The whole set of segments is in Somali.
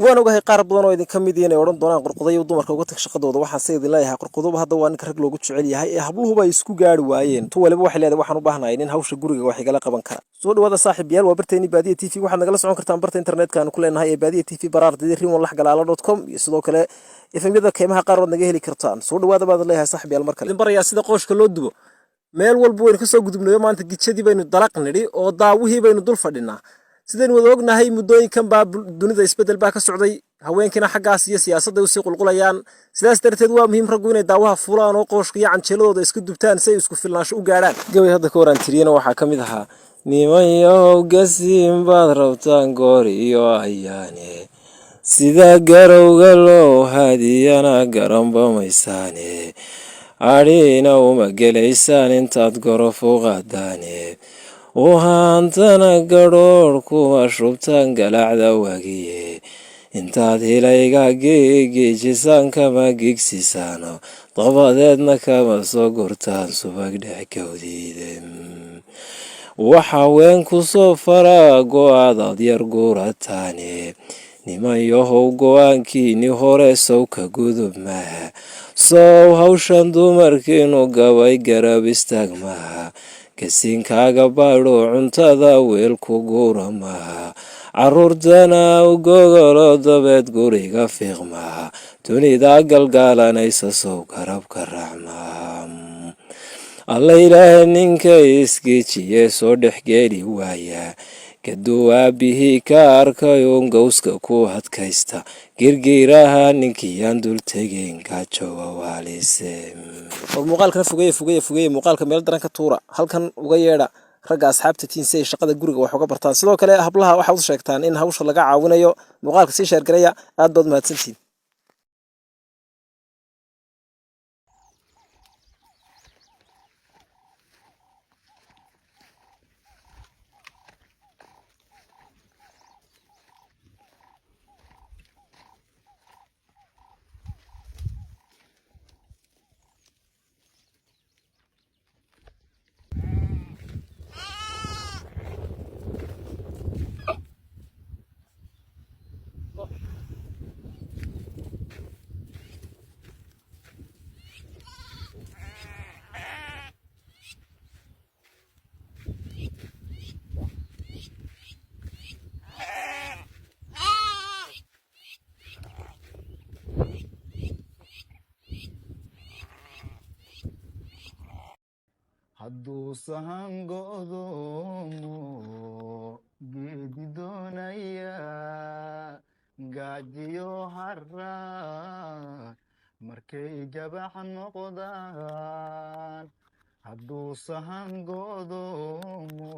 وانا ogahay qaar badan oo idin kamid ah inay oran doonaan qurquday iyo dumarka uga tag shaqadooda waxaan sayid leeyahay qurquduba hadda waa ninka rag loogu jecel yahay ee habluhuba isku gaari waayeen tu waliba waxay leedahay waxaan u baahanahay in hawsha guriga wax igala qaban kara soo dhawaada saaxiibayaal waa barteeni baadiya TV waxaad nagala socon kartaan barta internetka aan ku leenahay ee baadiya TV baraardii rimwalaxgalaalo.com iyo sidoo kale efemyada qiimaha qaar wad naga heli kartaan soo dhawaada baad leeyahay saaxiibayaal markale idin barayaa sida qooshka loo dubo meel walba weyn ka soo gudubnayo maanta gijadii baynu dalaq nidhi oo daawihii baynu dul fadhinaa sideen wada ognahay muddooyinkan baa dunida isbedel baa ka socday haweenkina xaggaas iyo siyaasadda u sii qulqulayaan sidaas darteed waa muhiim raggu inay daawaha fulaan oo qooshka iyo canjeeladooda isku dubtaan si ay isku filnaansho u gaaraan gabay hadda ka waraan tiriyana waxaa ka mid ahaa nimanyahow gasiin baad rabtaan goor iyo ayaane sida garowga loo haadiyana garanba maysaane adhiina uma gelaysaan intaad gorof u qaadaane waxaantana gadhoor kuwa shubtaan galacda wagiye intaad hilayga geejisaan kama gigsisaano dabadeedna kama soo gurtaan subag dhex kawdiide waxa ween ku soo faraa go-aadaad yar guurataane nimanyahow go-aankiini hore sow ka gudub maaha sow hawshan dumarkiinu gabay garab istaag maaha kasiinkaaga baadho cuntada weel ku guura maaha caruurtana u gogolo dabeed guriga fiiq maaha dunida galgaalanaysa sow garabka raac maaha alla ilaahay ninka isgeejiye soo dhexgeeli waaya kaduu aabihii ka arkay uun gowska ku adkaysta girgiiraha ninkiyaan dul tegeen gaajowa waalise war muuqaalkana fogeeye muuqaalka meel daran ka tuura halkan uga yeedha ragga asxaabta tiin si ay shaqada guriga wax uga bartaan sidoo kale hablaha waxaad u sheegtaan in hawsha laga caawinayo muuqaalka sii sheer garaya aad baad mahadsantiin hadduu sahan go'doomo geedi doonaya gaajiyo harraa markay gabax noqdaan hadduu sahan go'doomo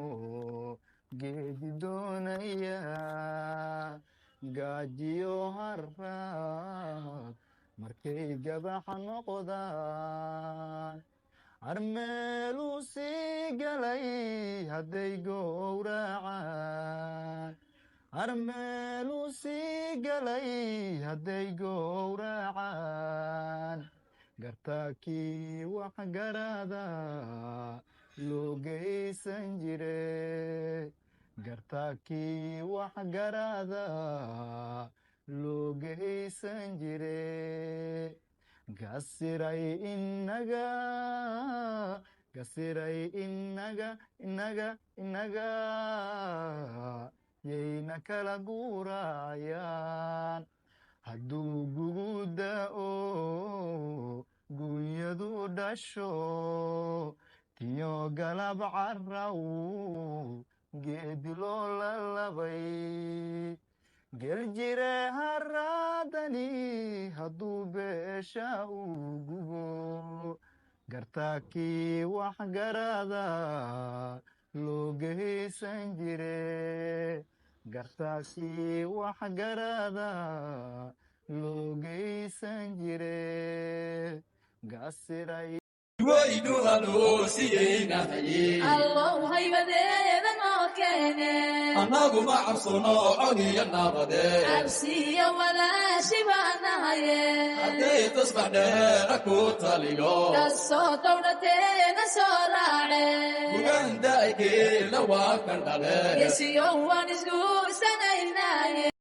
geedi doonaya gaajiyo harraa markay gabax noqdaan armeelu sii galay hadday gowracaan armeelu sii galay hadday gowracaan gartaakii wax garada loo geysan jire gartaakii wax garada loo geysan jire gasiray inaga yayna kala guurayaan hadduu gugu da'o gunyadu dhasho tiyo galab carraw geedi loo lalabay geljire harraadani hadduu beesha uu gubo gartaakii wax garada loo geysan jire gartaakii wax garada loo geysan jire gasiray وينها نوسينا الله هيبدأ نوكينه أنا قم عصنا عدي النبضة أرسي ولا شبعنا هي حتى تصبح نركوت اليوم الصوت ودتين سراعي وكان دايك لو كان عليه يسيو ونسقو سنينا